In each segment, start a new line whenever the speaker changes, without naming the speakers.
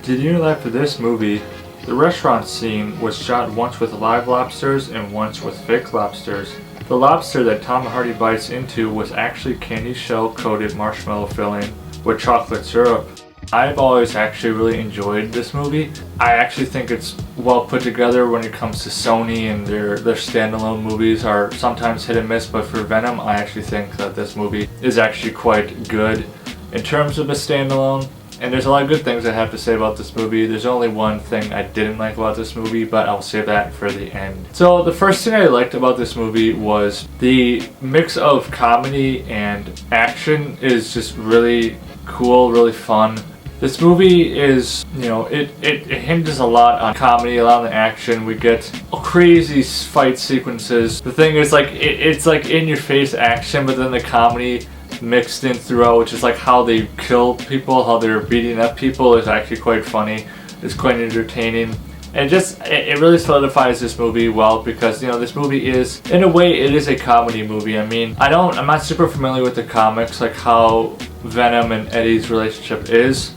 Did you know that for this movie, the restaurant scene was shot once with live lobsters and once with fake lobsters? The lobster that Tom Hardy bites into was actually candy shell coated marshmallow filling with chocolate syrup. I've always actually really enjoyed this movie. I actually think it's well put together when it comes to Sony, and their standalone movies are sometimes hit and miss, but for Venom I actually think that this movie is actually quite good in terms of a standalone. And there's a lot of good things I have to say about this movie. There's only one thing I didn't like about this movie, but I'll save that for the end. So the first thing I liked about this movie was the mix of comedy and action is just really cool, really fun. This movie is, it hinges a lot on comedy, a lot on the action. We get crazy fight sequences. The thing is, it's like in your face action, but then the comedy mixed in throughout, which is like how they kill people, how they're beating up people, is actually quite funny. It's quite entertaining. And it really solidifies this movie well, because this movie is, in a way, it is a comedy movie. I mean, I'm not super familiar with the comics, like how Venom and Eddie's relationship is,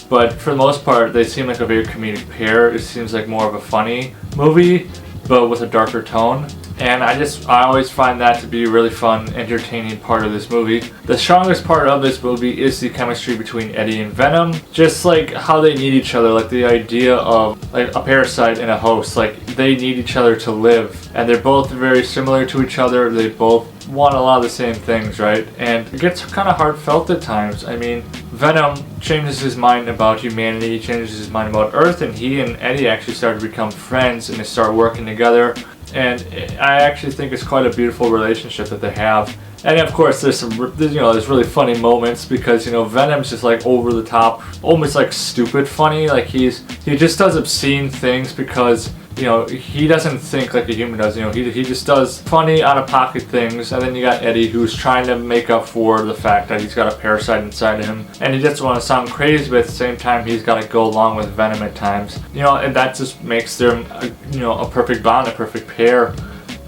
but for the most part they seem like a very comedic pair. It seems like more of a funny movie, but with a darker tone. And I always find that to be a really fun, entertaining part of this movie. The strongest part of this movie is the chemistry between Eddie and Venom. Just like how they need each other, like the idea of like a parasite and a host. Like they need each other to live, and they're both very similar to each other. They both want a lot of the same things, right? And it gets kind of heartfelt at times. I mean, Venom changes his mind about humanity, changes his mind about Earth, and he and Eddie actually start to become friends and they start working together. And I actually think it's quite a beautiful relationship that they have. And of course there's there's really funny moments, because Venom's just like over the top, almost like stupid funny. Like he just does obscene things because he doesn't think like a human does. He just does funny out of pocket things. And then you got Eddie, who's trying to make up for the fact that he's got a parasite inside of him, and he doesn't want to sound crazy, but at the same time he's got to go along with Venom at times. And that just makes them a perfect bond, a perfect pair.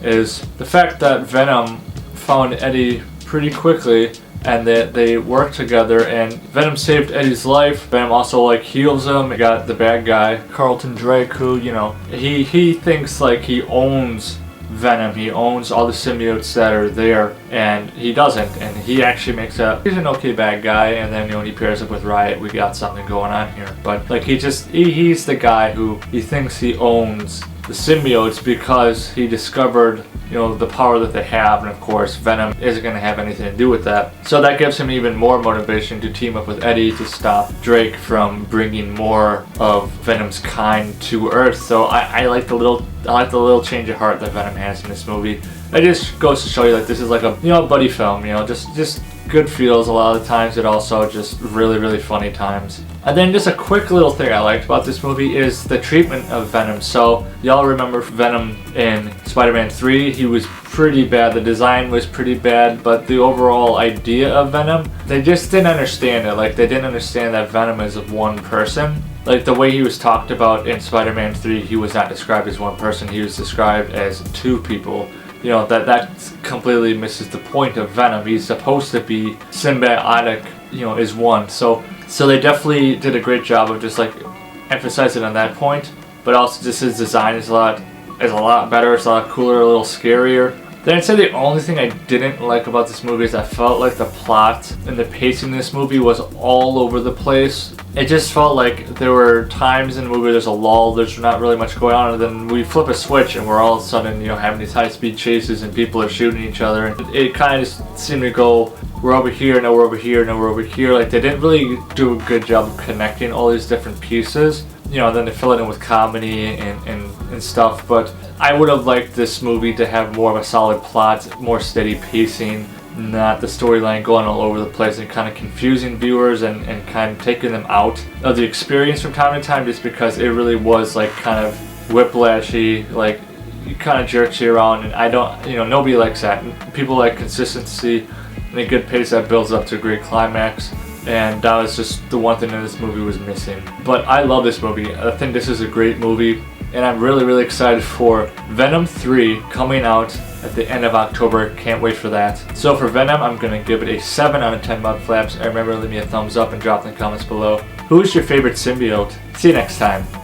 Is the fact that Venom found Eddie pretty quickly, and that they work together, and Venom saved Eddie's life. Venom also heals him. You got the bad guy, Carlton Drake, who he thinks like he owns Venom. He owns all the symbiotes that are there, and he doesn't. And he actually he's an okay bad guy. And then when he pairs up with Riot, we got something going on here. But he's the guy who he thinks he owns the symbiotes, because he discovered the power that they have, and of course Venom isn't going to have anything to do with that. So that gives him even more motivation to team up with Eddie to stop Drake from bringing more of Venom's kind to Earth. So I like the little change of heart that Venom has in this movie. It just goes to show you this is like a buddy film, just good feels a lot of the times, but also just really, really funny times. And then just a quick little thing I liked about this movie is the treatment of Venom. So y'all remember Venom in Spider-Man 3, he was pretty bad. The design was pretty bad, but the overall idea of Venom, they just didn't understand it. Like they didn't understand that Venom is one person. Like the way he was talked about in Spider-Man 3, he was not described as one person, he was described as two people. That completely misses the point of Venom. He's supposed to be symbiotic, is one. So they definitely did a great job of just emphasizing on that point. But also just his design is a lot better. It's a lot cooler, a little scarier. Then I'd say the only thing I didn't like about this movie is I felt like the plot and the pacing in this movie was all over the place. It just felt like there were times in the movie there's a lull, there's not really much going on, and then we flip a switch and we're all of a sudden having these high-speed chases and people are shooting each other. And it kind of just seemed to go, we're over here, no we're over here, no we're over here. Like they didn't really do a good job of connecting all these different pieces. Then they fill it in with comedy and stuff. But I would have liked this movie to have more of a solid plot, more steady pacing, not the storyline going all over the place and kind of confusing viewers and kind of taking them out of the experience from time to time, just because it really was kind of whiplashy, it kind of jerks you around, and I don't, nobody likes that. People like consistency and a good pace that builds up to a great climax. And that was just the one thing that this movie was missing. But I love this movie. I think this is a great movie, and I'm really, really excited for Venom 3 coming out at the end of October. Can't wait for that. So for Venom, I'm going to give it a 7 out of 10 Mudflaps. And remember, leave me a thumbs up and drop in the comments below. Who is your favorite symbiote? See you next time.